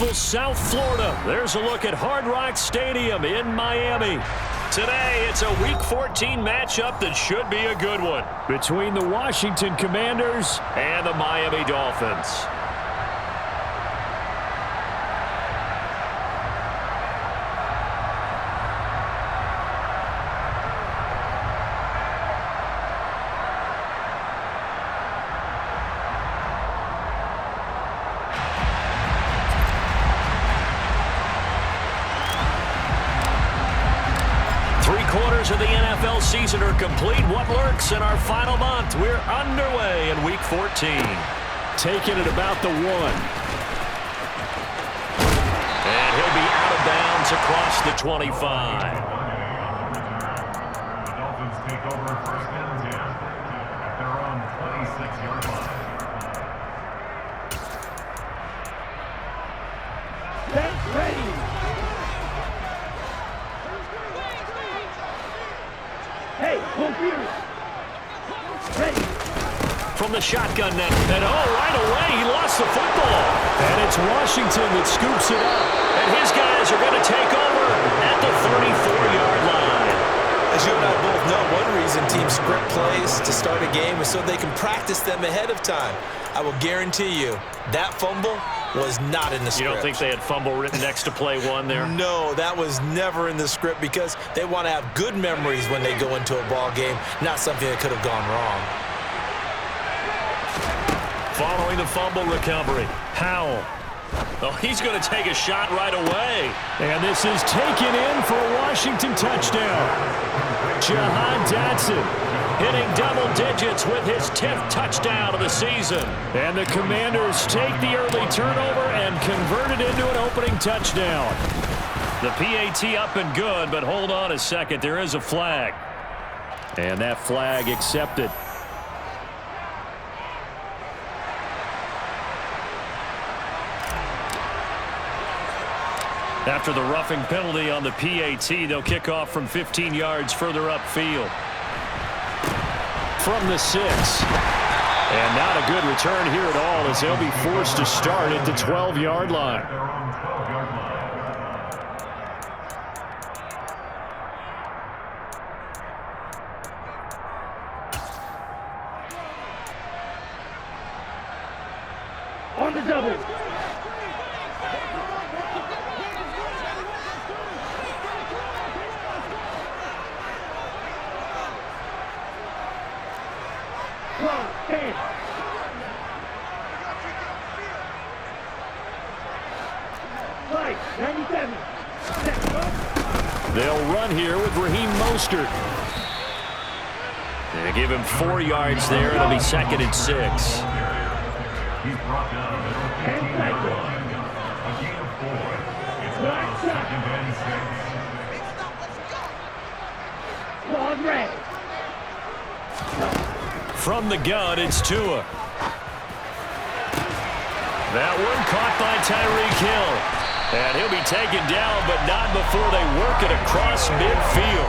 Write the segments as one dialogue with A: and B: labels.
A: beautiful South Florida. There's a look at Hard Rock Stadium in Miami. Today, it's a Week 14 matchup that should be a good one between the Washington Commanders and the Miami Dolphins. Of the NFL season are complete. What lurks in our final month? We're underway in Week 14. Taking it about the 1. And he'll be out of bounds across the 25.
B: The Dolphins take over first and 10 at their own 26-yard line.
C: Get ready.
A: From the shotgun now. And right away, he lost the football. And it's Washington that scoops it up. And his guys are going to take over at the 34-yard line.
D: As you and I both know, one reason teams script plays to start a game is so they can practice them ahead of time. I will guarantee you that fumble was not in the script.
A: You don't think they had fumble written next to play 1 there?
D: No, that was never in the script because they want to have good memories when they go into a ball game, not something that could have gone wrong.
A: Following the fumble recovery, Howell. Oh, he's going to take a shot right away. And this is taken in for a Washington touchdown. Jahan Dotson hitting double digits with his 10th touchdown of the season. And the Commanders take the early turnover and convert it into an opening touchdown. The PAT up and good, but hold on a second. There is a flag. And that flag accepted. After the roughing penalty on the PAT, they'll kick off from 15 yards further upfield. From the 6. And not a good return here at all as they'll be forced to start at the 12-yard line.
C: On the double.
A: They'll run here with Raheem Mostert. They give him 4 yards there. It'll be 2nd and 6.
B: He's brought down the middle. A gain of 4. It's now 2nd and 6.
A: From the gun, it's Tua. That one caught by Tyreek Hill. And he'll be taken down, but not before they work it across midfield.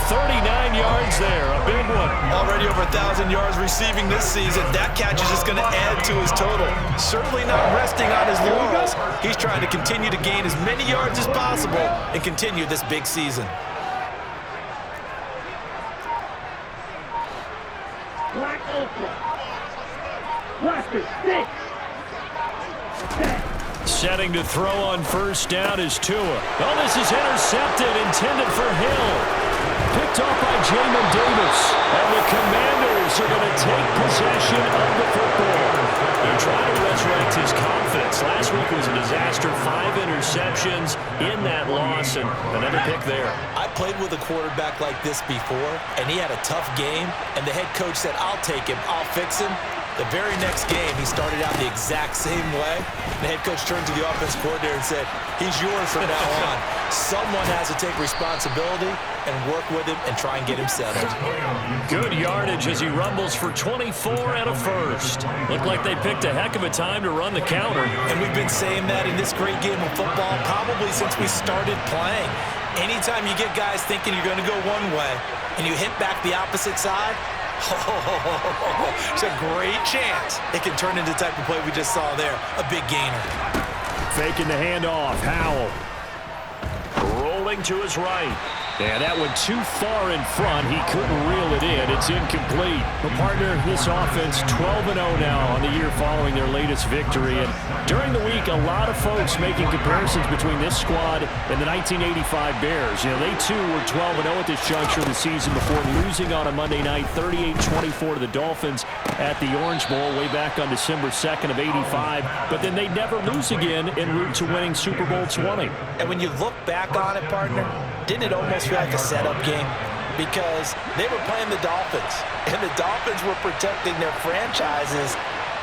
A: 39 yards there, a big one.
D: Already over 1,000 yards receiving this season. That catch is just going to add to his total. Certainly not resting on his laurels. He's trying to continue to gain as many yards as possible and continue this big season.
C: Black Ultra. Blaster 6.
A: Setting to throw on first down is Tua. Oh, this is intercepted, intended for Hill. Picked off by Jamin Davis. And the Commanders are going to take possession of the football. They're trying to resurrect his confidence. Last week was a disaster. 5 interceptions in that loss, and another pick there.
D: I played with a quarterback like this before, and he had a tough game, and the head coach said, I'll take him, I'll fix him. The very next game, he started out the exact same way. The head coach turned to the offense coordinator and said, he's yours from now on. Someone has to take responsibility and work with him and try and get him settled.
A: Good yardage as he rumbles for 24 and a first. Looked like they picked a heck of a time to run the counter.
D: And we've been saying that in this great game of football probably since we started playing. Anytime you get guys thinking you're going to go one way and you hit back the opposite side, it's a great chance it can turn into the type of play we just saw there, a big gainer.
A: Faking the handoff. Howell. Rolling to his right. And that went too far in front. He couldn't reel it in. It's incomplete. Well, partner, this offense 12-0 now on the year following their latest victory. And during the week, a lot of folks making comparisons between this squad and the 1985 Bears. You know, they too were 12-0 at this juncture of the season before losing on a Monday night 38-24 to the Dolphins at the Orange Bowl way back on December 2nd of '85. But then they'd never lose again en route to winning Super Bowl 20.
D: And when you look back on it, partner, didn't it almost feel like a setup game? Because they were playing the Dolphins, and the Dolphins were protecting their franchise's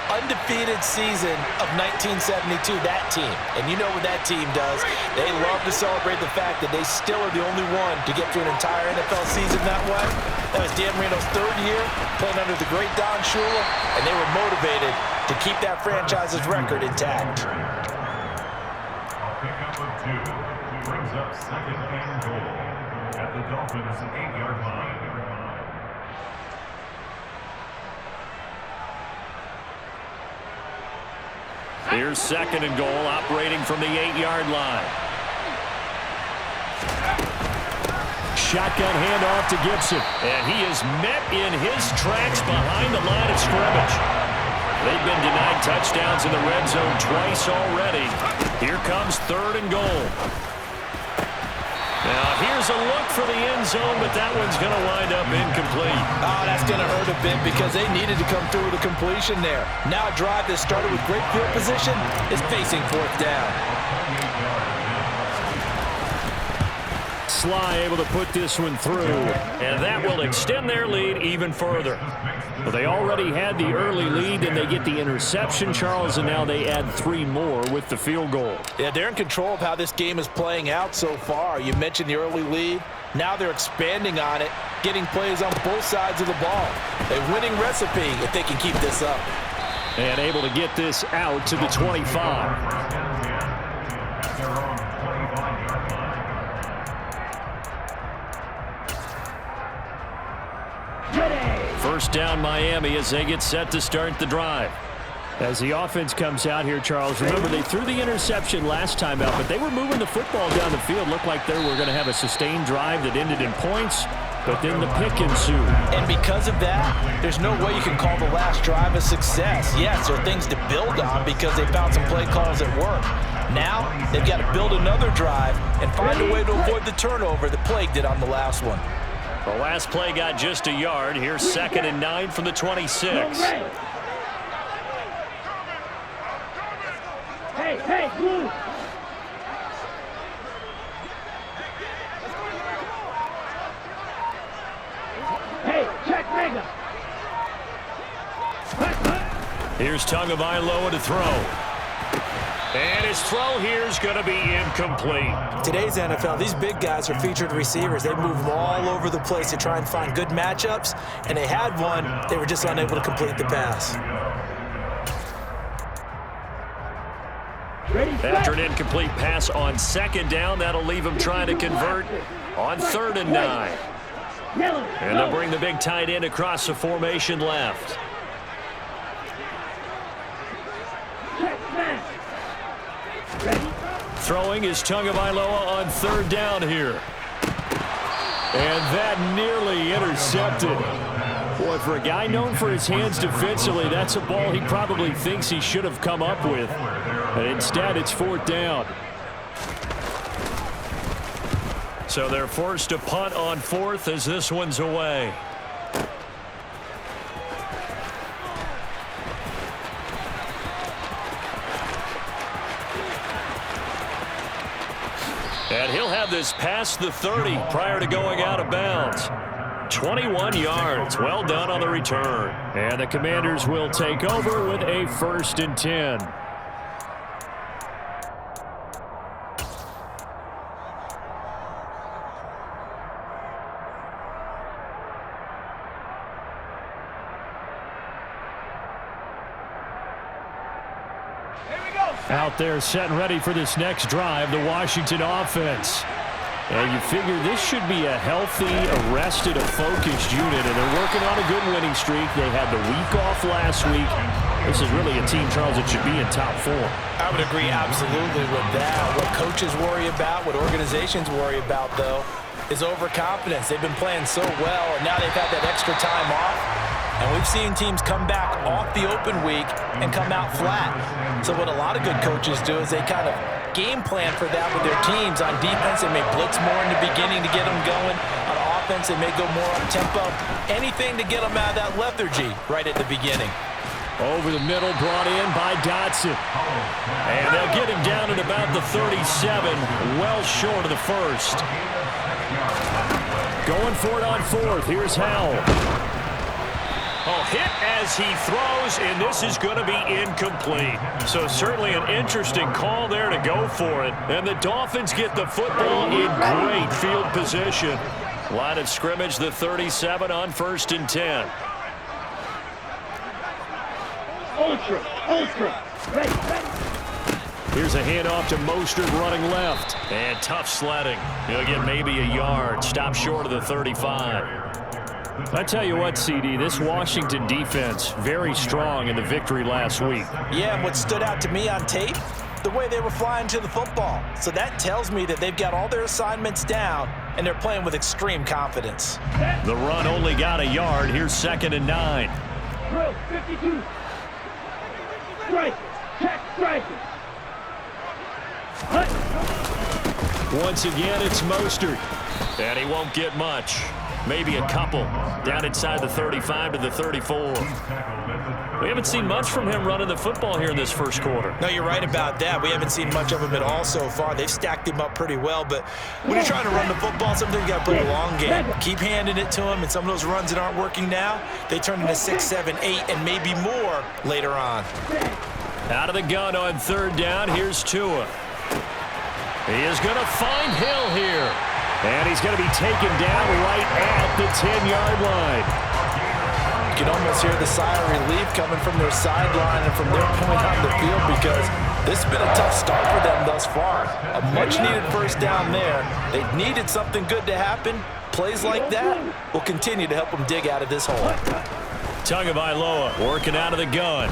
D: undefeated season of 1972, that team. And you know what that team does. They love to celebrate the fact that they still are the only one to get through an entire NFL season that way. That was Dan Marino's third year playing under the great Don Shula, and they were motivated to keep that franchise's record intact.
B: A pickup of 2 brings up second and goal at the Dolphins' 8-yard line.
A: Here's second and goal, operating from the 8-yard line. Shotgun handoff to Gibson. And he is met in his tracks behind the line of scrimmage. They've been denied touchdowns in the red zone twice already. Here comes third and goal. Now, here's a look for the end zone, but that one's going to wind up incomplete.
D: Oh, that's going to hurt a bit because they needed to come through with a completion there. Now a drive that started with great field position is facing fourth down.
A: Sly able to put this one through, and that will extend their lead even further. Well, they already had the early lead, and they get the interception, Charles, and now they add 3 more with the field goal.
D: Yeah, they're in control of how this game is playing out so far. You mentioned the early lead. Now they're expanding on it, getting plays on both sides of the ball. A winning recipe if they can keep this up.
A: And able to get this out to the 25. First down Miami as they get set to start the drive. As the offense comes out here, Charles, remember they threw the interception last time out, but they were moving the football down the field. Looked like they were going to have a sustained drive that ended in points, but then the pick ensued.
D: And because of that, there's no way you can call the last drive a success. Yes, there are things to build on because they found some play calls that work. Now, they've got to build another drive and find a way to avoid the turnover that plagued it on the last one.
A: The last play got just a yard. Here's 2nd and 9 from the 26.
C: Hey, move! Hey, check Mega!
A: Here's Tagovailoa to throw. And his throw here is going to be incomplete.
D: Today's NFL, these big guys are featured receivers. They move all over the place to try and find good matchups, and they had one. They were just unable to complete the pass.
A: After an incomplete pass on 2nd down, that'll leave him trying to convert on 3rd and 9. And they'll bring the big tight end across the formation left. Throwing is Tagovailoa on 3rd down here. And that nearly intercepted. Boy, for a guy known for his hands defensively, that's a ball he probably thinks he should have come up with. But instead, it's 4th down. So they're forced to punt on 4th as this one's away. And he'll have this past the 30 prior to going out of bounds. 21 yards. Well done on the return. And the Commanders will take over with a 1st and 10. Out there set and ready for this next drive, the Washington offense. And you figure this should be a healthy, arrested, a focused unit, and they're working on a good winning streak. They had the week off last week. This is really a team, Charles, that should be in top 4.
D: I would agree absolutely with that. What coaches worry about, what organizations worry about, though, is overconfidence. They've been playing so well, and now they've had that extra time off. And we've seen teams come back off the open week and come out flat. So what a lot of good coaches do is they kind of game plan for that with their teams. On defense, they may blitz more in the beginning to get them going. On offense, they may go more up-tempo. Anything to get them out of that lethargy right at the beginning.
A: Over the middle, brought in by Dotson. And they'll get him down at about the 37, well short of the first. Going for it on 4th. Here's Howell. Oh, hit as he throws, and this is going to be incomplete. So certainly an interesting call there to go for it. And the Dolphins get the football in great field position. Line of scrimmage, the 37 on 1st and 10.
C: Ultra. Ready.
A: Here's a handoff to Mostert running left. And tough sledding. He'll get maybe a yard. Stop short of the 35. I tell you what, CD, this Washington defense, very strong in the victory last week.
D: Yeah, and what stood out to me on tape, the way they were flying to the football. So that tells me that they've got all their assignments down, and they're playing with extreme confidence.
A: The run only got a yard. Here's 2nd and 9.
C: Drill 52. Strike. Check striking.
A: Once again, it's Mostert. And he won't get much. Maybe a couple. Down inside the 35 to the 34. We haven't seen much from him running the football here in this first quarter.
D: No, you're right about that. We haven't seen much of him at all so far. They've stacked him up pretty well, but when you're trying to run the football, sometimes you got to play a long game. Keep handing it to him, and some of those runs that aren't working now, they turn into 6, 7, 8, and maybe more later on.
A: Out of the gun on 3rd down, here's Tua. He is going to find Hill here. And he's going to be taken down right at the 10-yard line.
D: You can almost hear the sigh of relief coming from their sideline and from their point on the field, because this has been a tough start for them thus far. A much-needed first down there. They needed something good to happen. Plays like that will continue to help them dig out of this hole.
A: Tagovailoa working out of the gun.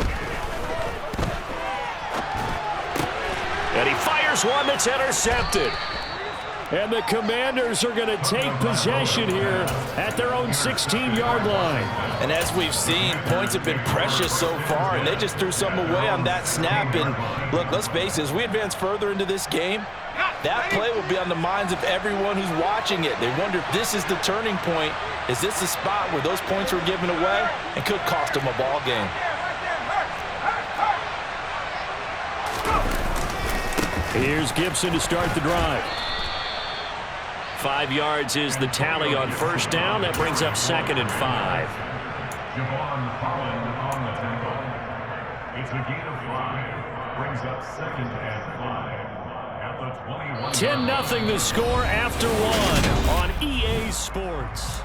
A: And he fires one that's intercepted. And the Commanders are going to take possession here at their own 16-yard line.
D: And as we've seen, points have been precious so far, and they just threw some away on that snap. And look, let's face it, as we advance further into this game, that play will be on the minds of everyone who's watching it. They wonder if this is the turning point. Is this the spot where those points were given away and could cost them a ball game?
A: Here's Gibson to start the drive. 5 yards is the tally on 1st down. That brings up 2nd and 5.
B: Javon Holland on the tackle. It's a gain of 5. Brings up 2nd and 5 at the 21.
A: 10-0 the score after 1 on EA Sports.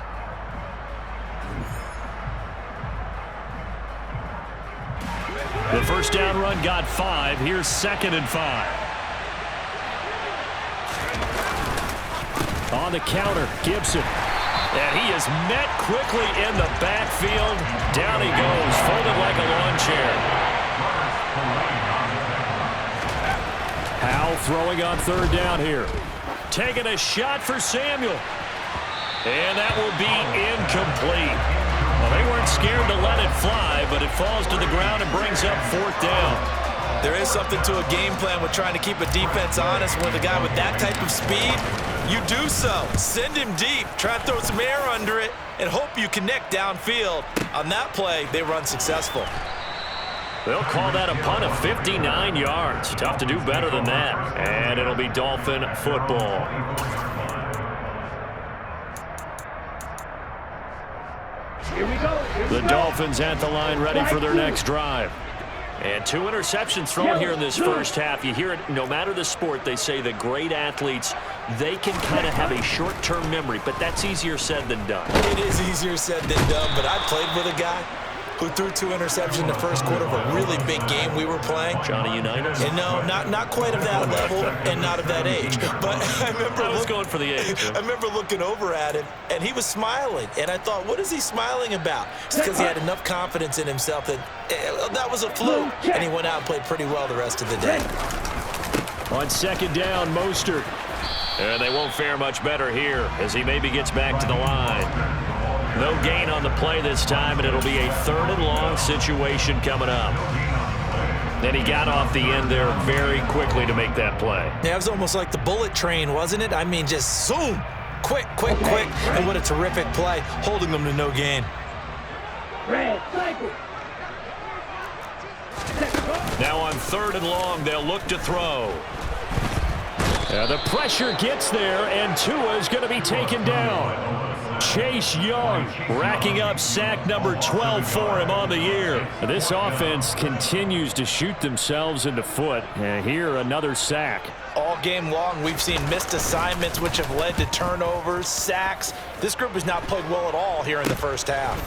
A: The first down run got 5. Here's 2nd and 5. On the counter, Gibson. And he is met quickly in the backfield. Down he goes, folded like a lawn chair. Howell throwing on 3rd down here. Taking a shot for Samuel. And that will be incomplete. Well, they weren't scared to let it fly, but it falls to the ground and brings up 4th down.
D: There is something to a game plan with trying to keep a defense honest. With a guy with that type of speed, you do so. Send him deep. Try to throw some air under it and hope you connect downfield. On that play, they run successful.
A: They'll call that a punt of 59 yards. Tough to do better than that. And it'll be Dolphin football.
C: Here we go.
A: The Dolphins at the line ready for their next drive. And 2 interceptions thrown here in this first half. You hear it, no matter the sport, they say the great athletes, they can kind of have a short-term memory, but that's easier said than done.
D: It is easier said than done, but I played with a guy who threw 2 interceptions in the first quarter of a really big game we were playing.
A: Johnny Unitas?
D: And no, not quite of that level and not of that age. But I was
A: going for the age.
D: I remember looking over at him, and he was smiling. And I thought, what is he smiling about? It's because he had enough confidence in himself that that was a fluke. And he went out and played pretty well the rest of the day.
A: On second down, Mostert. And they won't fare much better here as he maybe gets back to the line. No gain on the play this time, and it'll be a 3rd and long situation coming up. And he got off the end there very quickly to make that play.
D: Yeah, it was almost like the bullet train, wasn't it? I mean, just zoom, quick, and what a terrific play, holding them to no gain.
C: Red cycle.
A: Now on 3rd and long, they'll look to throw. The pressure gets there, and Tua is going to be taken down. Chase Young racking up sack number 12 for him on the year. This offense continues to shoot themselves in the foot. And here, another sack.
D: All game long, we've seen missed assignments, which have led to turnovers, sacks. This group has not played well at all here in the first half.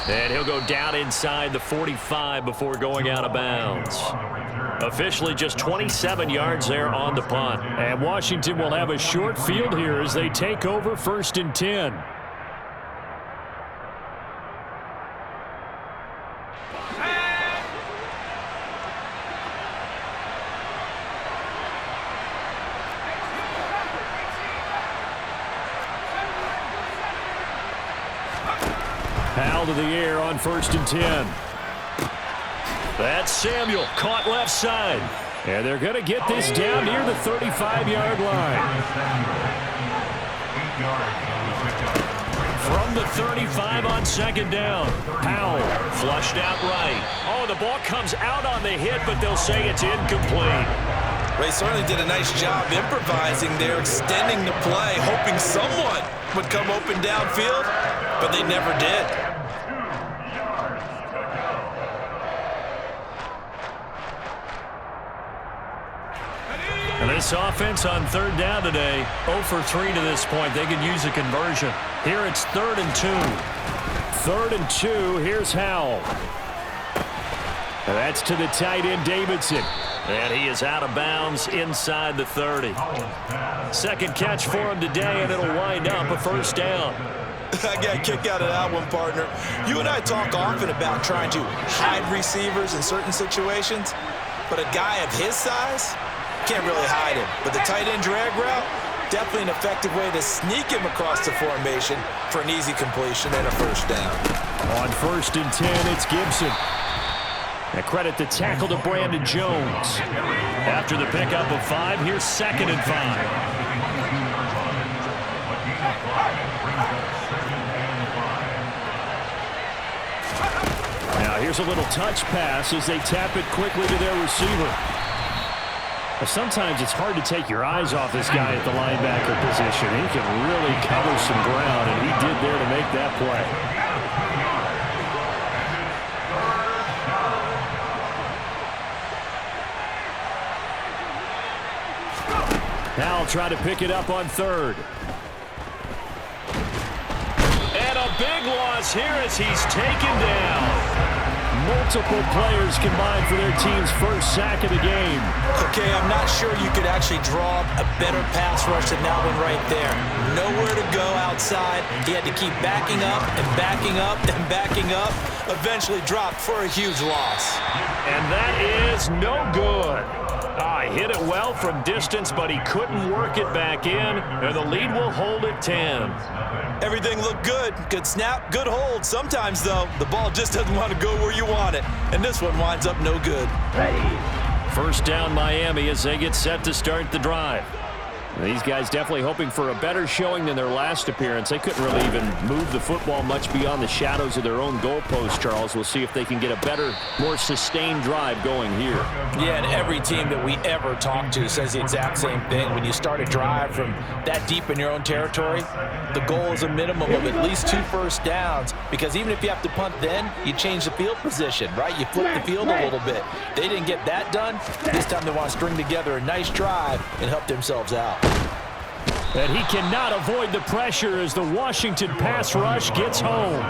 A: And he'll go down inside the 45 before going out of bounds. Officially just 27 yards there on the punt. And Washington will have a short field here as they take over 1st and 10. Powell to the air on 1st and 10. That's Samuel, caught left side. And they're going to get this down near the 35-yard line. From the 35 on 2nd down. Powell flushed out right. Oh, the ball comes out on the hit, but they'll say it's incomplete.
D: They certainly did a nice job improvising there, extending the play, hoping someone would come open downfield, but they never did.
A: And this offense on 3rd down today, 0 for 3 to this point. They could use a conversion. Here it's 3rd and 2. 3rd and 2, here's Howell. And that's to the tight end, Davidson. And he is out of bounds inside the 30. Second catch for him today, and it'll wind up a 1st down.
D: I got a kick out of that one, partner. You and I talk often about trying to hide receivers in certain situations, but a guy of his size can't really hide him. But the tight end drag route, definitely an effective way to sneak him across the formation for an easy completion and a 1st down.
A: On 1st and 10, it's Gibson. And credit the tackle to Brandon Jones. After the pickup of 5, here's 2nd and 5. Now here's a little touch pass as they tap it quickly to their receiver. Sometimes it's hard to take your eyes off this guy at the linebacker position. He can really cover some ground, and he did there to make that play. Now I'll try to pick it up on 3rd. And a big loss here as he's taken down. Multiple players combined for their team's 1st sack of the game.
D: Okay, I'm not sure you could actually draw a better pass rush than that one right there. Nowhere to go outside. He had to keep backing up and backing up and backing up. Eventually dropped for a huge loss.
A: And that is no good. He hit it well from distance, but he couldn't work it back in. And the lead will hold at 10.
D: Everything looked good. Good snap, good hold. Sometimes, though, the ball just doesn't want to go where you want it. And this one winds up no good.
C: Ready.
A: 1st down Miami as they get set to start the drive. These guys definitely hoping for a better showing than their last appearance. They couldn't really even move the football much beyond the shadows of their own goalpost, Charles. We'll see if they can get a better, more sustained drive going here.
D: Yeah, and every team that we ever talk to says the exact same thing. When you start a drive from that deep in your own territory, the goal is a minimum of at least 2 first downs, because even if you have to punt then, you change the field position, right? You flip the field a little bit. They didn't get that done. This time they want to string together a nice drive and help themselves out.
A: And he cannot avoid the pressure as the Washington pass rush gets home.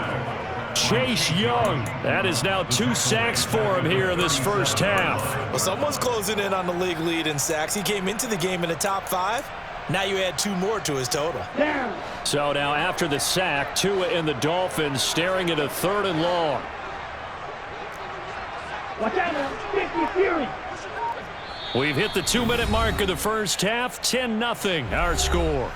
A: Chase Young. That is now 2 sacks for him here in this first half.
D: Well, someone's closing in on the league lead in sacks. He came into the game in the top 5. Now you add 2 more to his total.
A: So now after the sack, Tua and the Dolphins staring at a 3rd and long.
C: Watch out now. 50 Fury.
A: We've hit the 2-minute mark of the first half. 10-0 our score.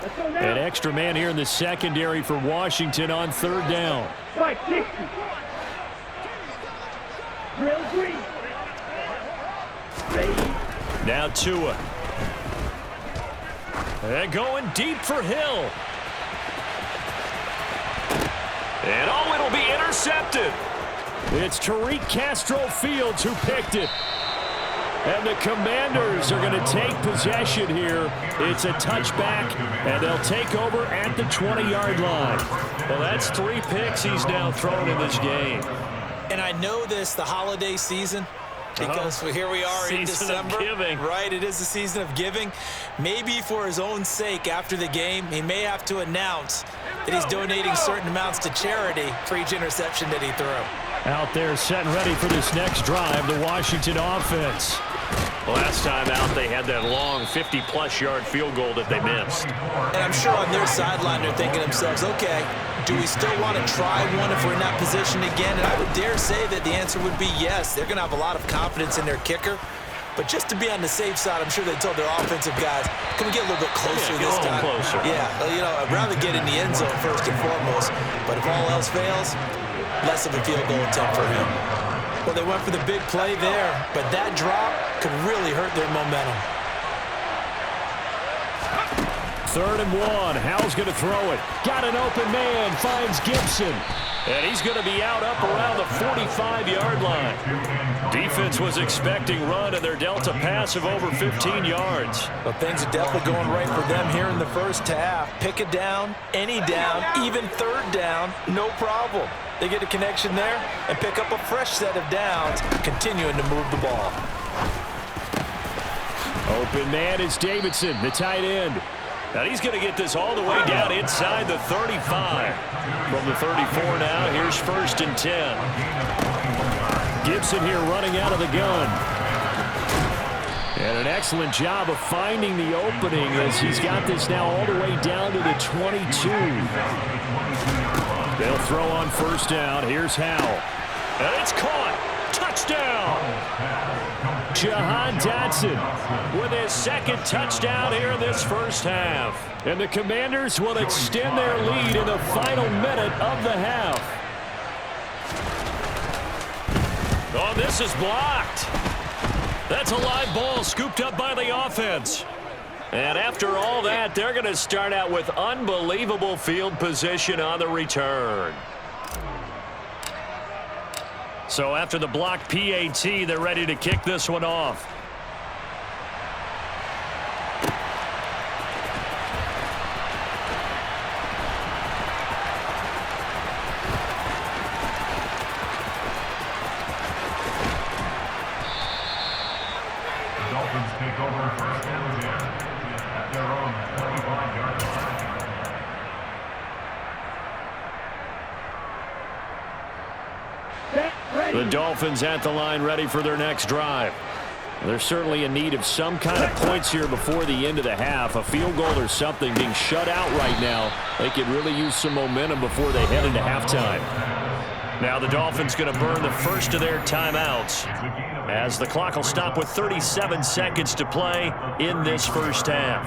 C: Let's go now.
A: An extra man here in the secondary for Washington on 3rd down.
C: 560. Drill green.
A: Now Tua. And going deep for Hill. And oh, it'll be intercepted. It's Tariq Castro Fields who picked it. And the Commanders are going to take possession here. It's a touchback, and they'll take over at the 20-yard line. Well, that's 3 picks he's now thrown in this game.
D: And I know this, the holiday season, because here we are in December.
A: Season of giving.
D: Right, it is the season of giving. Maybe for his own sake after the game, he may have to announce that he's donating certain amounts to charity for each interception that he threw.
A: Out there set and ready for this next drive, the Washington offense. Last time out, they had that long 50-plus yard field goal that they missed.
D: And I'm sure on their sideline they're thinking to themselves, okay, do we still want to try one if we're in that position again? And I would dare say that the answer would be yes. They're going to have a lot of confidence in their kicker. But just to be on the safe side, I'm sure they told their offensive guys, can we get a little bit closer this time?
A: Closer.
D: Yeah, you know, I'd rather get in the end zone first and foremost. But if all else fails, less of a field goal attempt for him. Well, they went for the big play there, but that drop could really hurt their momentum.
A: 3rd and 1. Howell's going to throw it. Got an open man. Finds Gibson. And he's going to be out up around the 45-yard line. Defense was expecting run, and they're dealt a pass of over 15 yards.
D: Well, things are definitely going right for them here in the first half. Pick it down, any down, even 3rd down, no problem. They get a connection there and pick up a fresh set of downs, continuing to move the ball.
A: Open man is Davidson, the tight end. Now he's going to get this all the way down inside the 35. From the 34 now, here's 1st and 10. Gibson here running out of the gun. And an excellent job of finding the opening as he's got this now all the way down to the 22. They'll throw on 1st down. Here's Howell. And it's caught. Touchdown. Jahan Dotson with his 2nd touchdown here in this first half. And the Commanders will extend their lead in the final minute of the half. Oh, this is blocked. That's a live ball scooped up by the offense. And after all that, they're going to start out with unbelievable field position on the return. So after the blocked PAT, they're ready to kick this one off.
B: The Dolphins take over 1st and 10 at their own 45-yard line.
A: The Dolphins at the line ready for their next drive. They're certainly in need of some kind of points here before the end of the half. A field goal or something being shut out right now. They could really use some momentum before they head into halftime. Now the Dolphins going to burn the first of their timeouts as the clock will stop with 37 seconds to play in this first half.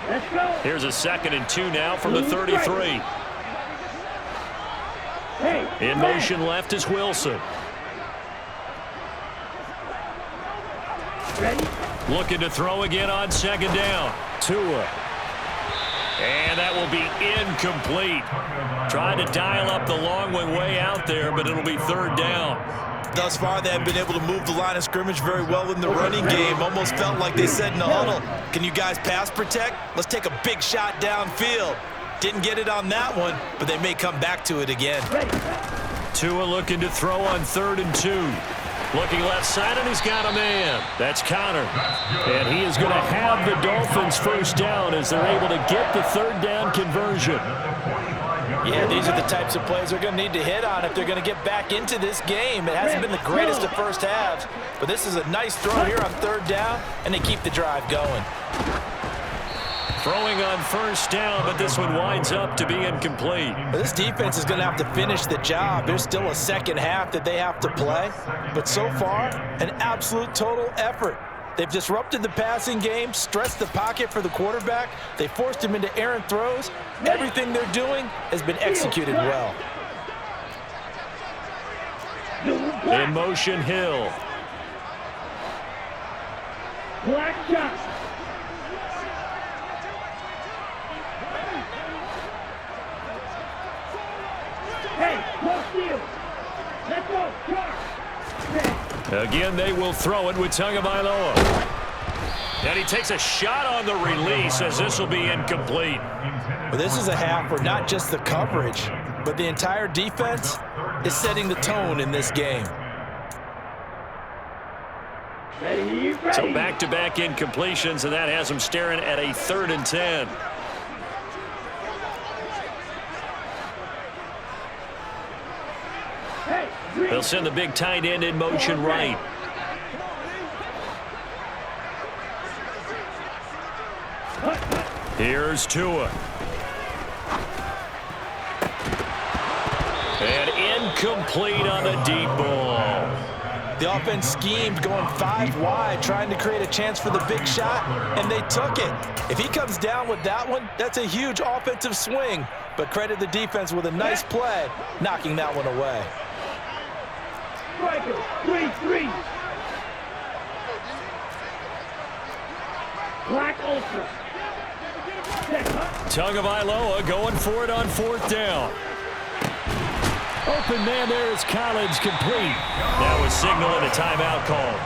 C: Let's go.
A: Here's a 2nd and 2 now from the 33. In motion left is Wilson.
C: Ready?
A: Looking to throw again on 2nd down. Tua. And that will be incomplete. Trying to dial up the long one way out there, but it'll be 3rd down.
D: Thus far, they have been able to move the line of scrimmage very well in the running game. Almost felt like they said in the huddle, can you guys pass protect? Let's take a big shot downfield. Didn't get it on that one, but they may come back to it again.
A: Tua looking to throw on 3rd and 2. Looking left side, and he's got a man. That's Connor. And he is going to have the Dolphins first down as they're able to get the third down conversion.
D: Yeah, these are the types of plays they're going to need to hit on if they're going to get back into this game. It hasn't been the greatest of first halves, but this is a nice throw here on third down, and they keep the drive going.
A: Throwing on first down, but this one winds up to be incomplete.
D: Well, this defense is going to have to finish the job. There's still a second half that they have to play, but so far, an absolute total effort. They've disrupted the passing game, stressed the pocket for the quarterback. They forced him into errant throws. Everything they're doing has been executed well.
A: In motion, Hill.
C: Black shot. Hey, no steal. Let's go, charge.
A: Again, they will throw it with Tagovailoa. And he takes a shot on the release as this will be incomplete.
D: Well, this is a half where not just the coverage, but the entire defense is setting the tone in this game.
A: So back-to-back incompletions, and that has them staring at a 3rd and 10. They'll send the big tight end in motion right. Here's Tua. And incomplete on the deep ball.
D: The offense schemed going 5 wide, trying to create a chance for the big shot, and they took it. If he comes down with that one, that's a huge offensive swing. But credit the defense with a nice play, knocking that one away.
C: Striker, 3-3. Black Ultra.
A: Tagovailoa going for it on 4th down. Open man there is Collins, complete. That was signaling a timeout call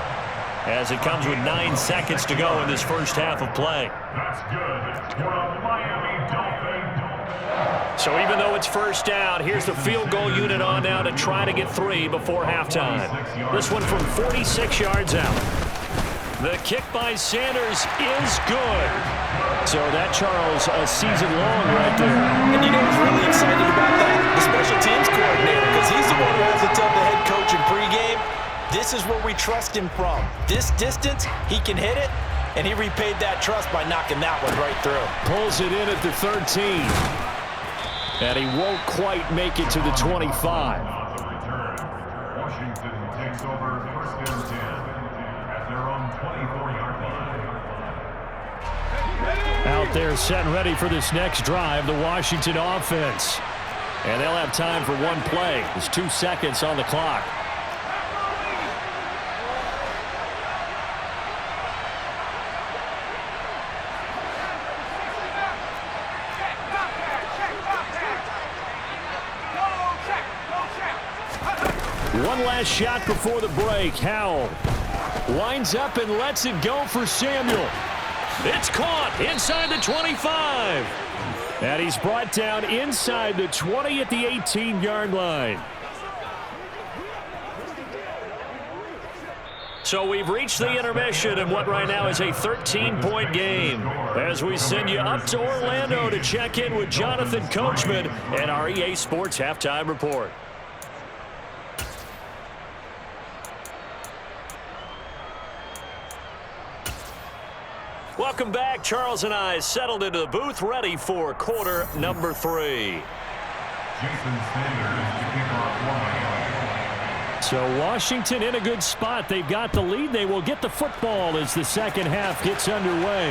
A: as it comes with 9 seconds to go in this first half of play.
B: That's good for a Miami Dolphin.
A: So even though it's first down, here's the field goal unit on now to try to get 3 before halftime. This one from 46 yards out. The kick by Sanders is good. So that, Charles, a season long right there.
D: And you know who's really excited about that? The special teams coordinator, because he's the one who has to tell the head coach in pregame, this is where we trust him from. This distance, he can hit it, and he repaid that trust by knocking that one right through.
A: Pulls it in at the 13. And he won't quite make it to the 25.
B: Washington takes over 1st and 10 at their own 24-yard line.
A: Out there set and ready for this next drive, the Washington offense. And they'll have time for one play. There's 2 seconds on the clock. One last shot before the break. Howell winds up and lets it go for Samuel. It's caught inside the 25. And he's brought down inside the 20 at the 18-yard line. So we've reached the intermission in what right now is a 13-point game as we send you up to Orlando to check in with Jonathan Coachman and our EA Sports Halftime Report. Welcome back. Charles and I settled into the booth, ready for quarter number 3.
B: Jason Sanders to kick off for Miami.
A: So Washington in a good spot. They've got the lead. They will get the football as the second half gets underway.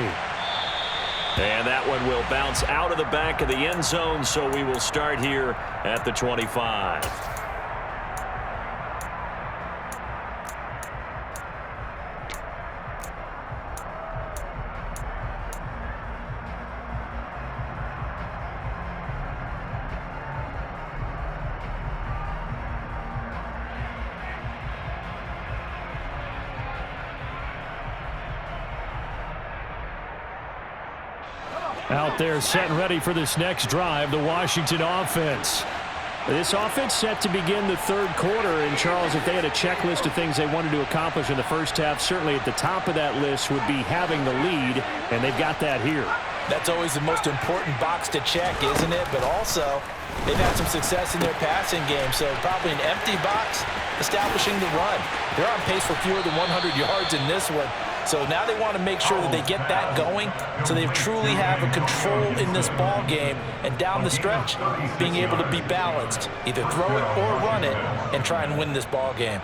A: And that one will bounce out of the back of the end zone, so we will start here at the 25. Out there set and ready for this next drive, the Washington offense. This offense set to begin the third quarter. And, Charles, if they had a checklist of things they wanted to accomplish in the first half, certainly at the top of that list would be having the lead, and they've got that here.
D: That's always the most important box to check, isn't it? But also, they've had some success in their passing game, so probably an empty box establishing the run. They're on pace for fewer than 100 yards in this one. So now they want to make sure that they get that going so they truly have a control in this ball game, and down the stretch, being able to be balanced, either throw it or run it, and try and win this ball game.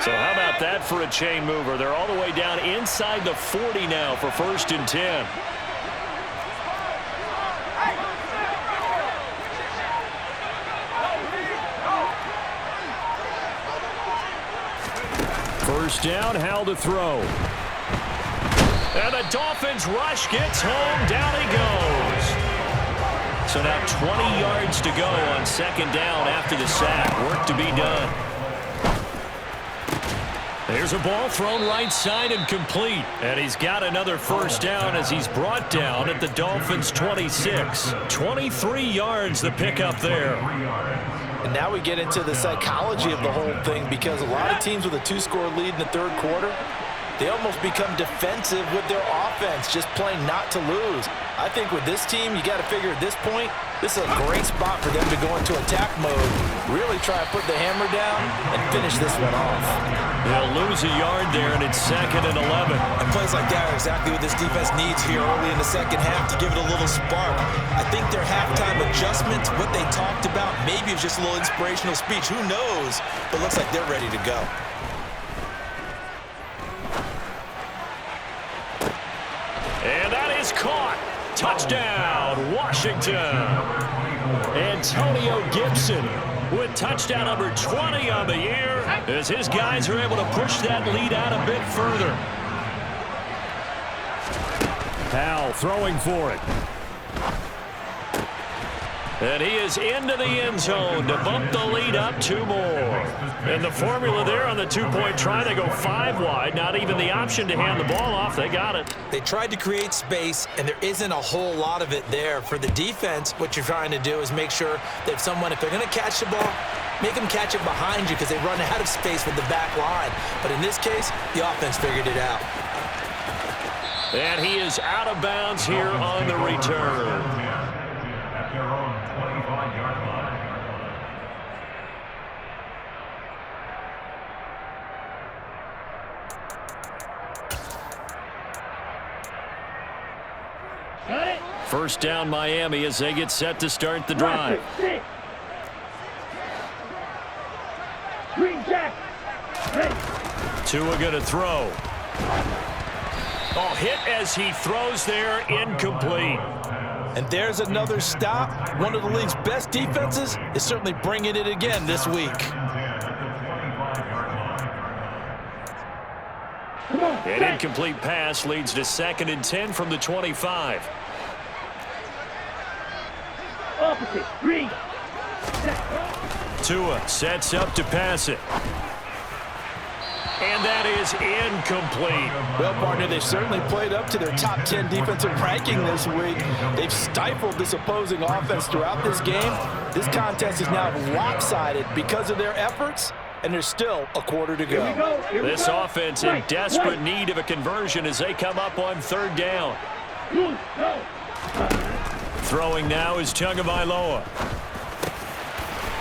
A: So how about that for a chain mover? They're all the way down inside the 40 now for 1st and 10. First down, Howell to throw. And the Dolphins rush gets home. Down he goes. So now 20 yards to go on 2nd down after the sack. Work to be done. There's a ball thrown right side and complete. And he's got another first down as he's brought down at the Dolphins' 26. 23 yards the pickup there.
D: And now we get into the psychology of the whole thing, because a lot of teams with a 2-score lead in the third quarter, they almost become defensive with their offense, just playing not to lose. I think with this team, you got to figure at this point, this is a great spot for them to go into attack mode, really try to put the hammer down and finish this one off.
A: They'll lose a yard there, and it's 2nd and 11.
D: And plays like that are exactly what this defense needs here early in the second half to give it a little spark. I think their halftime adjustments, what they talked about, maybe it was just a little inspirational speech. Who knows? But looks like they're ready to go.
A: And that is caught. Touchdown, Washington. Antonio Gibson with touchdown number 20 on the year as his guys are able to push that lead out a bit further. Howell throwing for it. And he is into the end zone to bump the lead up 2 more. And the formula there on the 2-point try, they go 5 wide. Not even the option to hand the ball off. They got it.
D: They tried to create space, and there isn't a whole lot of it there. For the defense, what you're trying to do is make sure that if they're going to catch the ball, make them catch it behind you because they run out of space with the back line. But in this case, the offense figured it out.
A: And he is out of bounds here on the return. First down Miami as they get set to start the drive. Tua going to throw. Oh, hit as he throws there, incomplete.
D: And there's another stop. One of the league's best defenses is certainly bringing it again this week.
A: An incomplete pass leads to 2nd and 10 from the 25.
C: Opposite, green.
A: Tua sets up to pass it. And that is incomplete.
D: Well, partner, they've certainly played up to their top 10 defensive ranking this week. They've stifled this opposing offense throughout this game. This contest is now lopsided because of their efforts, and there's still a quarter to go.
A: This offense in desperate need of a conversion as they come up on 3rd down. Throwing now is Tagovailoa.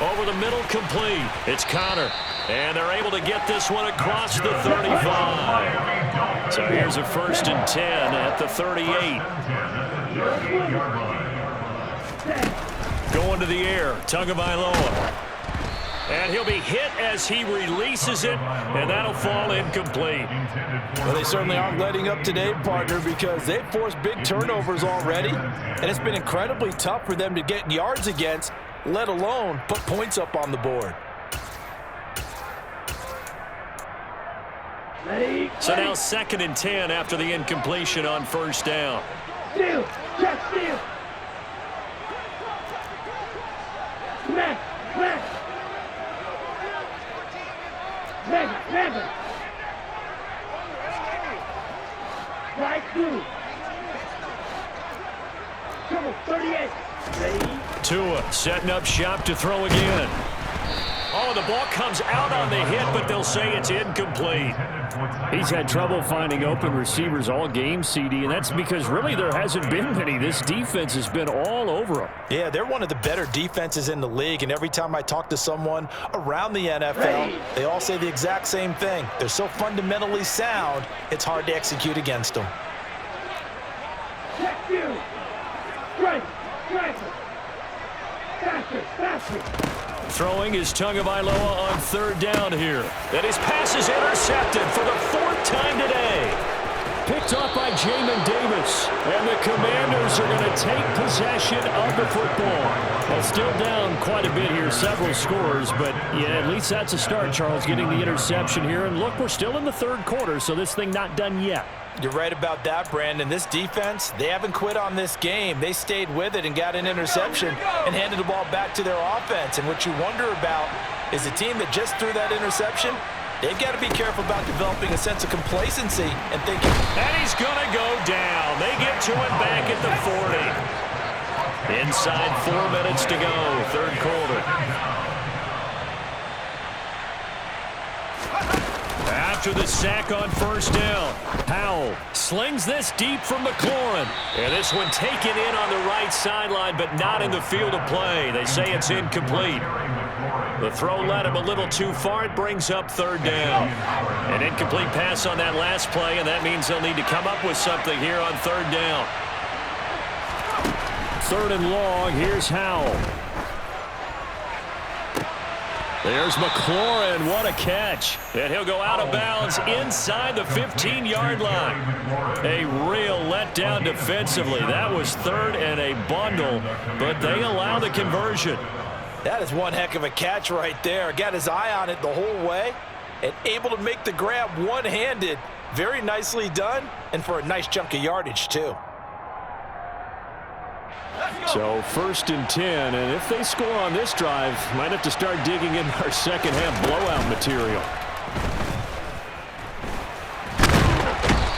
A: Over the middle, complete. It's Connor. And they're able to get this one across the 35. So here's a 1st and 10 at the 38. Going to the air, Tagovailoa. And he'll be hit as he releases it, and that'll fall incomplete.
D: Well, they certainly aren't letting up today, partner, because they've forced big turnovers already, and it's been incredibly tough for them to get yards against, let alone put points up on the board.
A: So now 2nd and 10 after the incompletion on 1st down.
C: Steal, check, steal. Smash, smash.
A: Tua setting up shop to throw again. Oh, the ball comes out on the hit, but they'll say it's incomplete. He's had trouble finding open receivers all game, CD, and that's because really there hasn't been many. This defense has been all over them.
D: Yeah, they're one of the better defenses in the league, and every time I talk to someone around the NFL, they all say the exact same thing. They're so fundamentally sound, it's hard to execute against them.
C: Check you. Strike. Strike. Faster. Faster.
A: Throwing is Tagovailoa on third down here. And his pass is intercepted for the fourth time today. Picked off by Jamin Davis. And the Commanders are going to take possession of the football. Well, still down quite a bit here, several scores. But, yeah, at least that's a start, Charles, getting the interception here. And look, we're still in the third quarter, so this thing not done yet.
D: You're right about that, Brandon. This defense, they haven't quit on this game. They stayed with it and got an interception and handed the ball back to their offense. And what you wonder about is the team that just threw that interception, they've got to be careful about developing a sense of complacency and thinking.
A: And he's going to go down. They get to him back at the 40. Inside 4 minutes to go, third quarter. After the sack on first down, Powell slings this deep from McLaurin. And this one taken in on the right sideline, but not in the field of play. They say it's incomplete. The throw led him a little too far. It brings up third down. An incomplete pass on that last play, and that means they'll need to come up with something here on third down. Third and long, here's Howell. There's McLaurin, what a catch. And he'll go out of bounds inside the 15-yard line. A real letdown defensively. That was third and a bundle, but they allow the conversion.
D: That is one heck of a catch right there. Got his eye on it the whole way and able to make the grab one-handed. Very nicely done, and for a nice chunk of yardage, too.
A: So first and 10, and if they score on this drive, might have to start digging in our second half blowout material.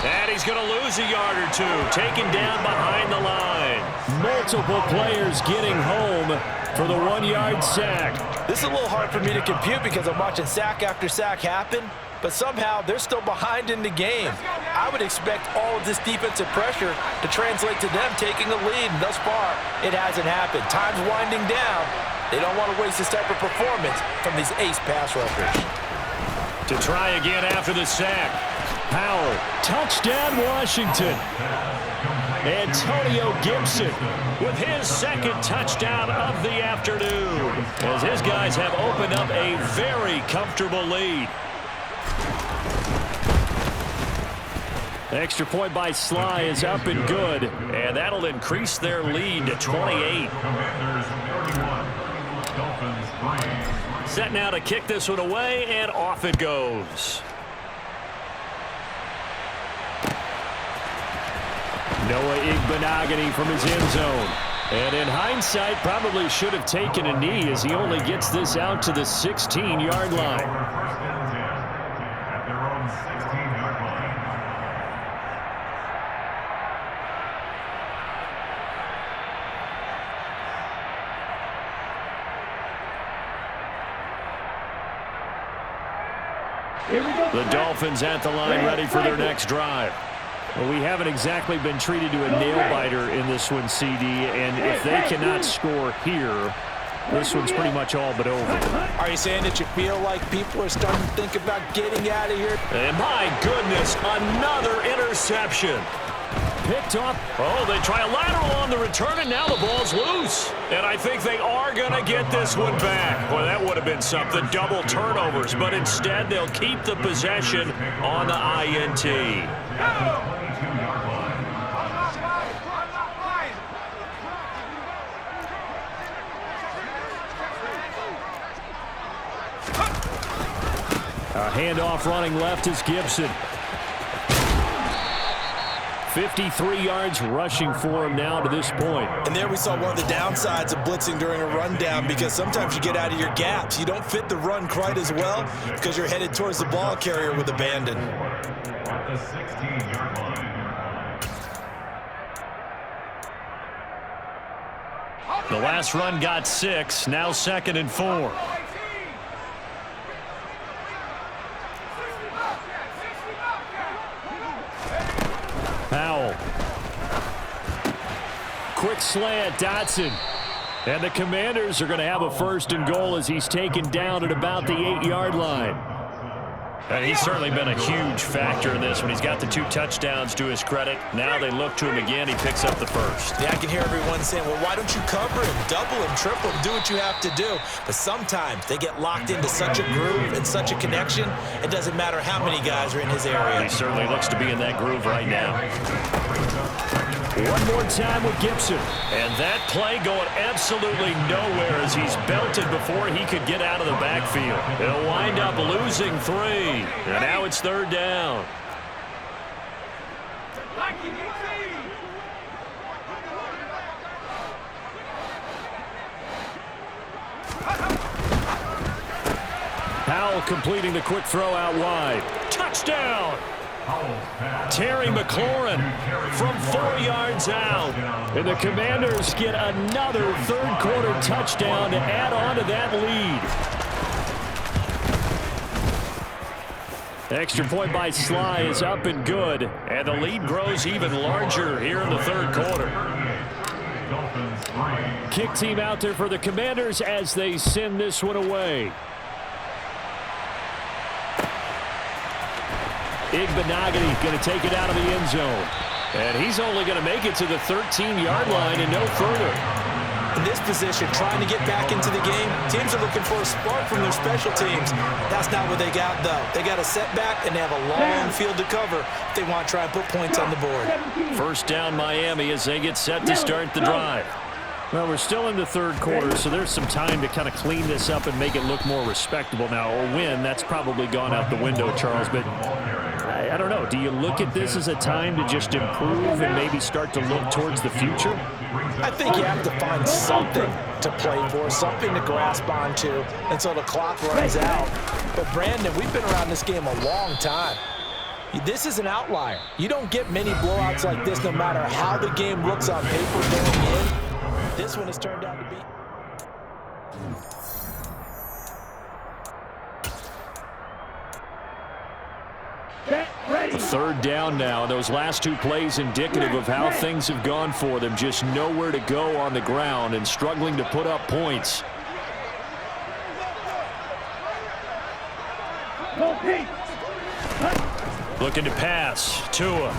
A: And he's going to lose a yard or two, taken down behind the line. Multiple players getting home for the 1-yard sack.
D: This is a little hard for me to compute because I'm watching sack after sack happen, but somehow they're still behind in the game. I would expect all of this defensive pressure to translate to them taking a lead, and thus far, it hasn't happened. Time's winding down. They don't want to waste this type of performance from these ace pass rushers.
A: To try again after the sack. Powell, touchdown Washington. Antonio Gibson with his second touchdown of the afternoon, as his guys have opened up a very comfortable lead. Extra point by Sly is up and good, and that'll increase their lead to 28. Set now to kick this one away, and off it goes. Noah Igbenogany from his end zone. And in hindsight, probably should have taken a knee as he only gets this out to the 16-yard line. The Dolphins at the line, ready for their next drive. Well, we haven't exactly been treated to a nail-biter in this one, CD, and if they cannot score here, this one's pretty much all but over.
D: Are you saying that you feel like people are starting to think about getting out of here?
A: And my goodness, another interception. Picked up. Oh, they try a lateral on the return, and now the ball's loose. And I think they are going to get this one back. Boy, that would have been something. Double turnovers, but instead they'll keep the possession on the INT. A handoff running left is Gibson. 53 yards rushing for him now to this point.
D: And there we saw one of the downsides of blitzing during a rundown, because sometimes you get out of your gaps. You don't fit the run quite as well because you're headed towards the ball carrier with abandon.
B: At the 16-yard line.
A: The last run got 6. Now 2nd and 4. Powell. Quick slant, Dotson. And the Commanders are going to have a 1st and goal as he's taken down at about the 8-yard line. And he's certainly been a huge factor in this when he's got the 2 touchdowns to his credit. Now they look to him again. He picks up the 1st.
D: Yeah, I can hear everyone saying, well, why don't you cover him, double him, triple him, do what you have to do. But sometimes they get locked into such a groove and such a connection, it doesn't matter how many guys are in his area.
A: He certainly looks to be in that groove right now. One more time with Gibson. And that play going absolutely nowhere as he's belted before he could get out of the backfield. They'll wind up losing 3. And now it's 3rd down. Powell completing the quick throw out wide. Touchdown! Terry McLaurin from 4 yards out. And the Commanders get another 3rd quarter touchdown to add on to that lead. Extra point by Sly is up and good. And the lead grows even larger here in the 3rd quarter. Kick team out there for the Commanders as they send this one away. Igbenogany going to take it out of the end zone. And he's only going to make it to the 13-yard line and no further.
D: In this position, trying to get back into the game, teams are looking for a spark from their special teams. That's not what they got, though. They got a setback, and they have a long field to cover if they want to try and put points on the board. 1st
A: down Miami as they get set to start the drive. Well, we're still in the 3rd quarter, so there's some time to kind of clean this up and make it look more respectable. Now, a win, that's probably gone out the window, Charles, but I don't know. Do you look at this as a time to just improve and maybe start to look towards the future?
D: I think you have to find something to play for, something to grasp onto until the clock runs out. But, Brandon, we've been around this game a long time. This is an outlier. You don't get many blowouts like this no matter how the game looks on paper going in. This one has turned out to be...
A: 3rd down now. Those last 2 plays indicative of how things have gone for them. Just nowhere to go on the ground and struggling to put up points. Looking to pass. Tua.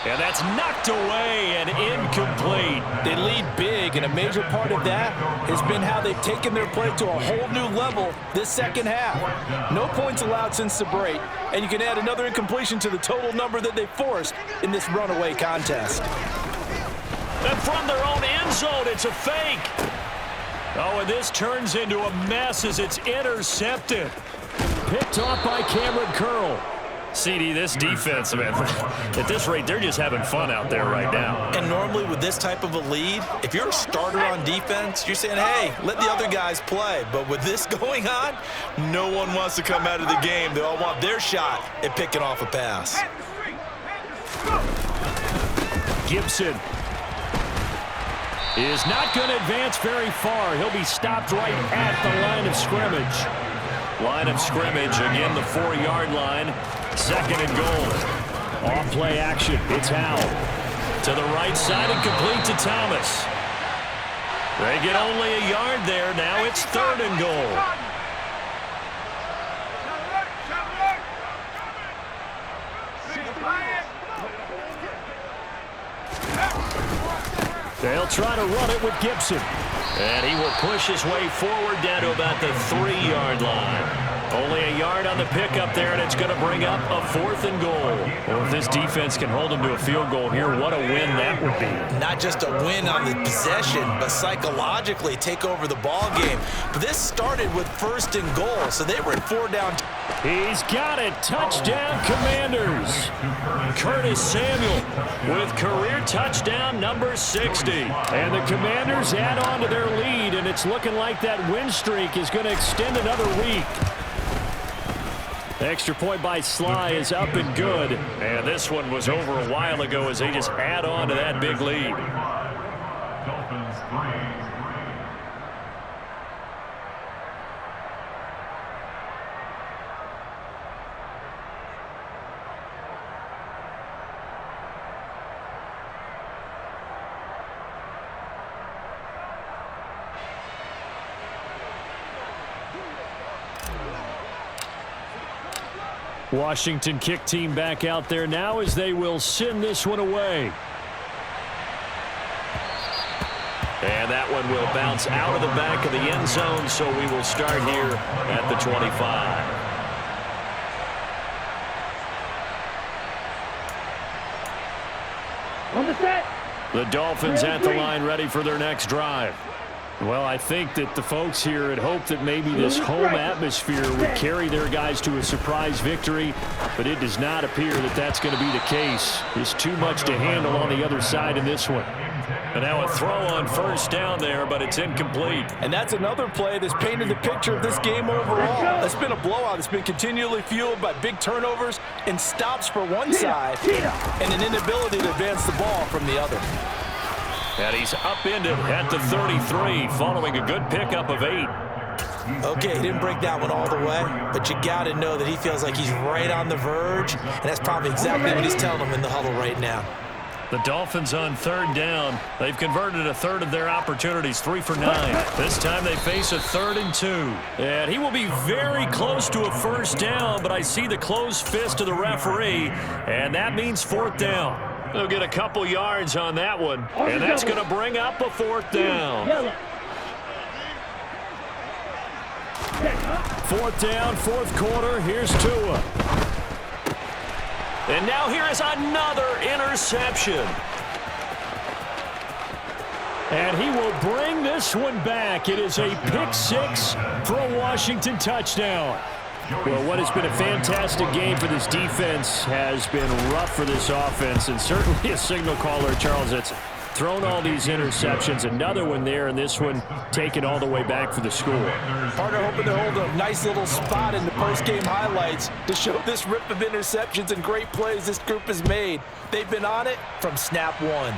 A: And that's knocked away and incomplete.
D: They lead big, and a major part of that has been how they've taken their play to a whole new level this 2nd half. No points allowed since the break, and you can add another incompletion to the total number that they forced in this runaway contest.
A: And from their own end zone, it's a fake. Oh, and this turns into a mess as it's intercepted. Picked off by Cameron Curl. CD, this defense, man, at this rate, they're just having fun out there right now.
D: And normally with this type of a lead, if you're a starter on defense, you're saying, hey, let the other guys play. But with this going on, no one wants to come out of the game. They all want their shot at picking off a pass.
A: Gibson is not going to advance very far. He'll be stopped right at the line of scrimmage. Line of scrimmage, again, the 4-yard line. 2nd and goal. Off play action. It's Howell. To the right side and complete to Thomas. They get only a yard there. Now it's 3rd and goal. They'll try to run it with Gibson. And he will push his way forward down to about the 3-yard line. Only a yard on the pickup there, and it's going to bring up a 4th and goal. Well, if this defense can hold them to a field goal here, what a win that would be.
D: Not just a win on the possession, but psychologically take over the ball game. But this started with 1st and goal, so they were at 4 down.
A: He's got it. Touchdown, Commanders. Curtis Samuel with career touchdown number 60. And the Commanders add on to their lead, and it's looking like that win streak is going to extend another week. Extra point by Sly is up and good. And this one was over a while ago as they just add on to that big lead.
B: Dolphins 3.
A: Washington kick team back out there now as they will send this one away. And that one will bounce out of the back of the end zone, so we will start here at the 25.
C: On the set.
A: The Dolphins at the line ready for their next drive. Well, I think that the folks here had hoped that maybe this home atmosphere would carry their guys to a surprise victory, but it does not appear that that's going to be the case. There's too much to handle on the other side in this one. And now a throw on first down there, but it's incomplete.
D: And that's another play that's painted the picture of this game overall. It's been a blowout. It's been continually fueled by big turnovers and stops for one side and an inability to advance the ball from the other.
A: And he's upended at the 33 following a good pickup of 8.
D: Okay, he didn't break that one all the way, but you got to know that he feels like he's right on the verge, and that's probably exactly what he's telling him in the huddle right now.
A: The Dolphins on third down. They've converted a third of their opportunities, 3 for 9. This time they face a 3rd and 2. And he will be very close to a first down, but I see the closed fist of the referee, and that means 4th down. They'll get a couple yards on that one, and that's going to bring up a 4th down. 4th down, 4th quarter. Here's Tua. And now here is another interception. And he will bring this one back. It is a pick 6 for a Washington touchdown. Well, what has been a fantastic game for this defense has been rough for this offense, and certainly a signal caller, Charles, that's thrown all these interceptions. Another one there, and this one taken all the way back for the score.
D: Partner hoping to hold a nice little spot in the post-game highlights to show this rip of interceptions and great plays this group has made. They've been on it from snap one.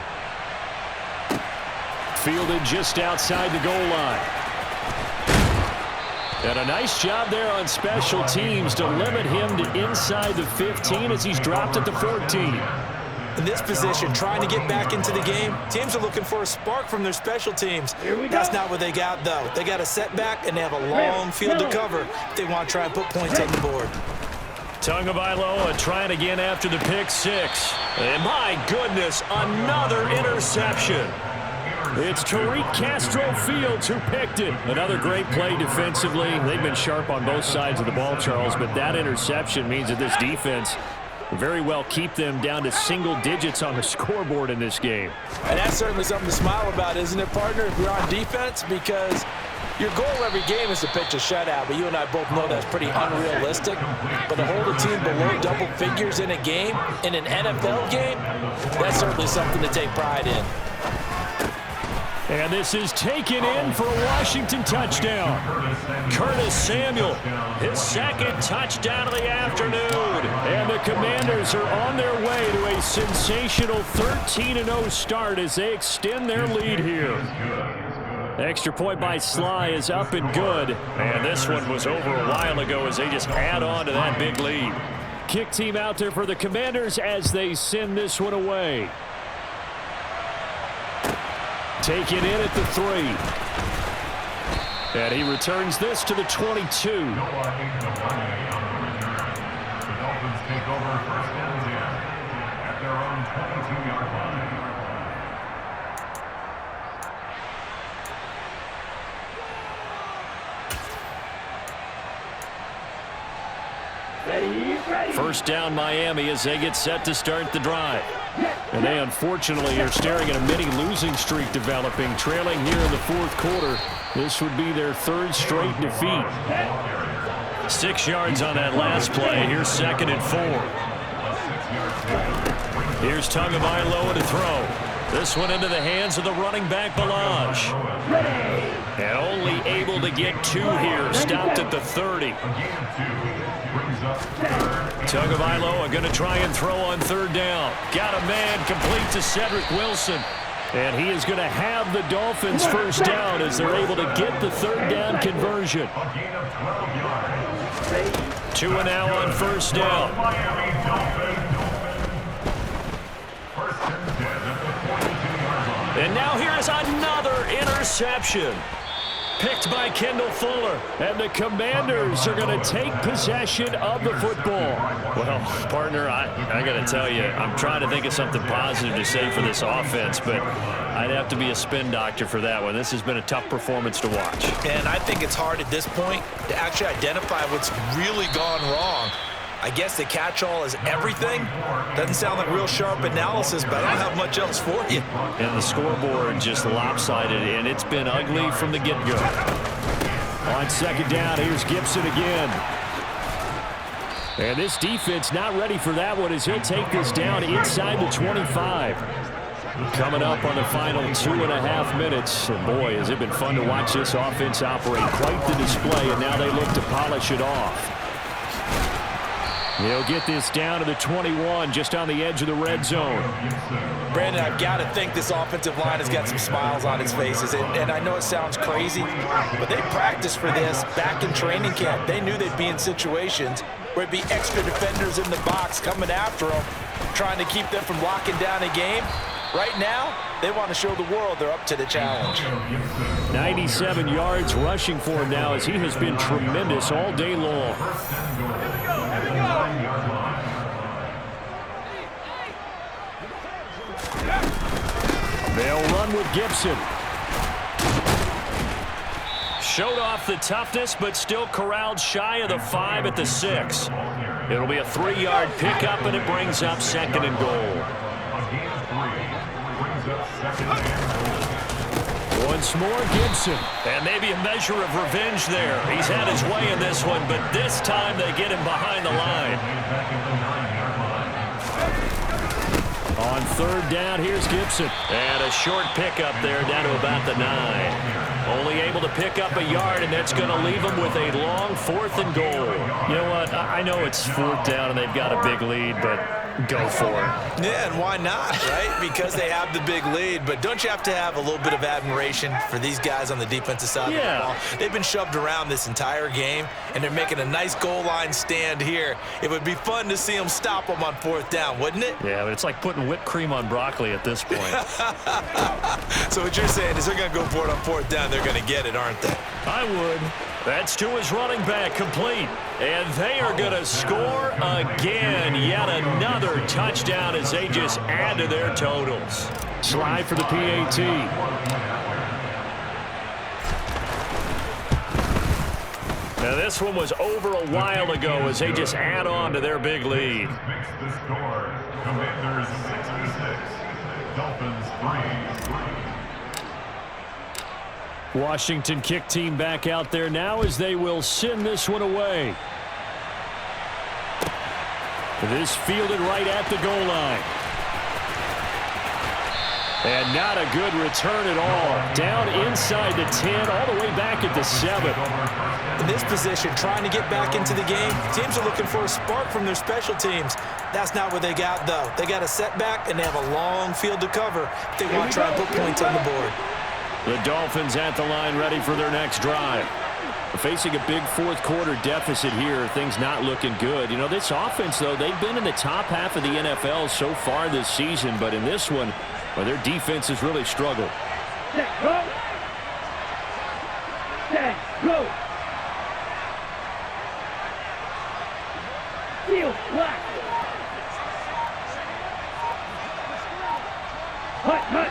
A: Fielded just outside the goal line. And a nice job there on special teams to limit him to inside the 15 as he's dropped at the 14.
D: In this position, trying to get back into the game, teams are looking for a spark from their special teams. That's not what they got, though. They got a setback, and they have a long field to cover if they want to try and put points on the board.
A: Tagovailoa trying again after the pick 6. And my goodness, another interception. It's Tariq Castro-Fields who picked it. Another great play defensively. They've been sharp on both sides of the ball, Charles, but that interception means that this defense very well keep them down to single digits on the scoreboard in this game.
D: And that's certainly something to smile about, isn't it, partner, if you're on defense? Because your goal every game is to pitch a shutout, but you and I both know that's pretty unrealistic. But to hold a team below double figures in a game, in an NFL game, that's certainly something to take pride in.
A: And this is taken in for a Washington touchdown. Curtis Samuel, his 2nd touchdown of the afternoon. And the Commanders are on their way to a sensational 13-0 start as they extend their lead here. Extra point by Sly is up and good. And this one was over a while ago as they just add on to that big lead. Kick team out there for the Commanders as they send this one away. Taken in at the 3. And he returns this to the 22.
B: The Dolphins take over 1st and 10 at their own 22-yard
C: Ready.
A: First down Miami as they get set to start the drive. And they unfortunately are staring at a mini losing streak developing, trailing here in the 4th quarter. This would be their 3rd straight defeat. 6 yards on that last play. Here's 2nd and 4. Here's Tagovailoa to throw. This one into the hands of the running back, Balaj. And only able to get 2 here. Stopped at the 30. Tagovailoa going to try and throw on 3rd down. Got a man complete to Cedric Wilson. And he is going to have the Dolphins first down as they're able to get the third down conversion.
B: A gain of 12 yards.
A: 2 and now on first down.
B: Miami Dolphins. First and 10 at the 42-yard line.
A: And now here is another interception. Picked by Kendall Fuller. And the Commanders are going to take possession of the football. Well, partner, I got to tell you, I'm trying to think of something positive to say for this offense, but I'd have to be a spin doctor for that one. This has been a tough performance to watch.
D: And I think it's hard at this point to actually identify what's really gone wrong. I guess the catch-all is everything. Doesn't sound like real sharp analysis, but I don't have much else for you.
A: And the scoreboard just lopsided, and it's been ugly from the get-go. On second down, here's Gibson again. And this defense not ready for that one as he'll take this down inside the 25. Coming up on the final 2.5 minutes. And boy, has it been fun to watch this offense operate. Quite the display, and now they look to polish it off. He'll get this down to the 21, just on the edge of the red zone.
D: Brandon, I've got to think this offensive line has got some smiles on its faces. And I know it sounds crazy, but they practiced for this back in training camp. They knew they'd be in situations where it'd be extra defenders in the box coming after them, trying to keep them from locking down a game. Right now, they want to show the world they're up to the challenge.
A: 97 yards rushing for him now as he has been tremendous all day long. They'll run with Gibson. Showed off the toughness, but still corralled shy of the 5 at the 6. It'll be a 3-yard pickup, and it brings up second and goal. Once more, Gibson. And maybe a measure of revenge there. He's had his way in this one, but this time they get him behind the line. On third down, here's Gibson. And a short pickup there down to about the 9. Only able to pick up a yard, and that's going to leave them with a long 4th and goal. You know what? I know it's 4th down and they've got a big lead, but go for it.
D: Yeah, and why not, right? Because they have the big lead. But don't you have to have a little bit of admiration for these guys on the defensive side of the ball? They've been shoved around this entire game, and they're making a nice goal line stand here. It would be fun to see them stop them on 4th down, wouldn't it?
A: Yeah, but it's like putting whipped cream on broccoli at this point.
D: So what you're saying is they're going to go for it on 4th down. They're going to get it, aren't they?
A: I would. That's to his running back, complete. And they are going to score again. Yet another touchdown as they just add to their totals. Slide for the PAT. Now this one was over a while ago as they just add on to their big lead.
B: Makes the score. Commanders 66. Dolphins 3.
A: Washington kick team back out there now as they will send this one away. This fielded right at the goal line. And not a good return at all. Down inside the 10, all the way back at the 7.
D: In this position, trying to get back into the game, teams are looking for a spark from their special teams. That's not what they got, though. They got a setback, and they have a long field to cover if they want to try and put points on the board.
A: The Dolphins at the line ready for their next drive. Facing a big fourth quarter deficit here, things not looking good. You know, this offense, though, they've been in the top half of the NFL so far this season, but in this one, well, their defense has really struggled.
C: Set, go! Set, go! Field, black! Hut, hut!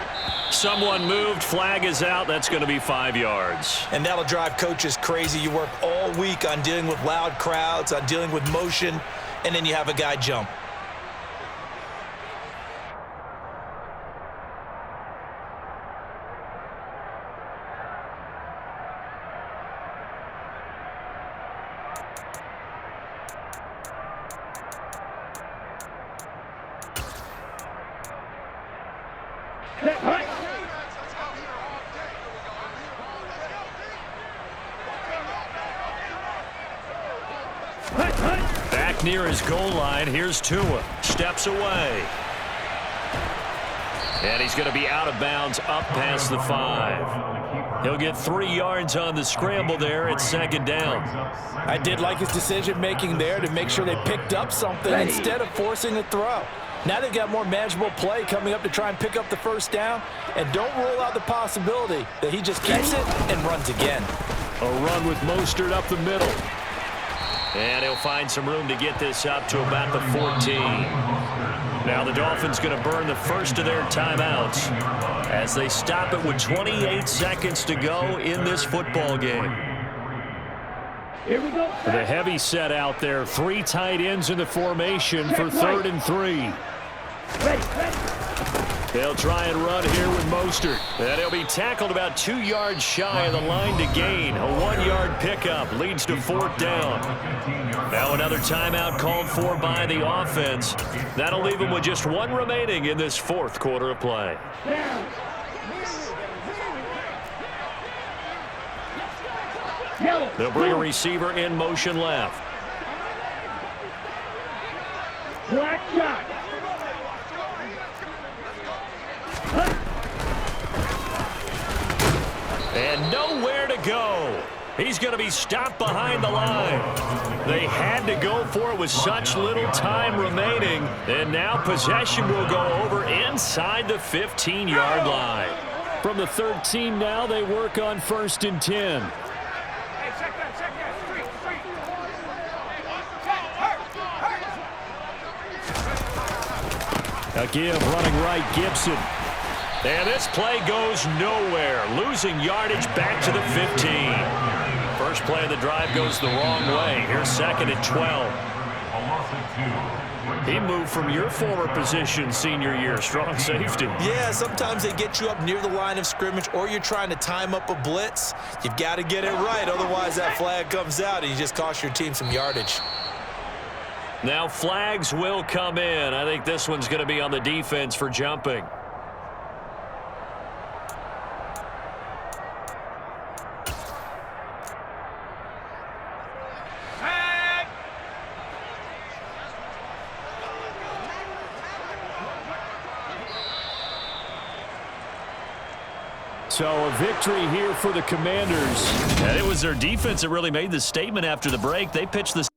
A: Someone moved, flag is out, that's going to be 5 yards.
D: And that'll drive coaches crazy. You work all week on dealing with loud crowds, on dealing with motion, and then you have a guy jump.
C: Set, hut!
A: Back near his goal line, here's Tua. Steps away. And he's going to be out of bounds up past the 5. He'll get 3 yards on the scramble there at 2nd down.
D: I did like his decision-making there to make sure they picked up something instead of forcing a throw. Now they've got more manageable play coming up to try and pick up the 1st down, and don't rule out the possibility that he just keeps it and runs again.
A: A run with Mostert up the middle. And he'll find some room to get this up to about the 14. Now the Dolphins going to burn the first of their timeouts as they stop it with 28 seconds to go in this football game.
C: Here we go.
A: The heavy set out there. 3 tight ends in the formation for 3rd and 3.
C: Ready.
A: They'll try and run here with Mostert. And he'll be tackled about 2 yards shy of the line to gain. A 1-yard pickup leads to 4th down. Now another timeout called for by the offense. That'll leave them with just 1 remaining in this 4th quarter of play. They'll bring a receiver in motion left.
C: Black shot.
A: And nowhere to go. He's going to be stopped behind the line. They had to go for it with such little time remaining. And now possession will go over inside the 15-yard line. From the 13 now, they work on 1st and 10. A give running right, Gibson. And this play goes nowhere, losing yardage back to the 15. First play of the drive goes the wrong way. Here's 2nd and 12. He moved from your former position senior year, strong safety.
D: Yeah, sometimes they get you up near the line of scrimmage or you're trying to time up a blitz. You've got to get it right, otherwise that flag comes out and you just cost your team some yardage.
A: Now flags will come in. I think this one's going to be on the defense for jumping. So a victory here for the Commanders. And it was their defense that really made the statement after the break. They pitched the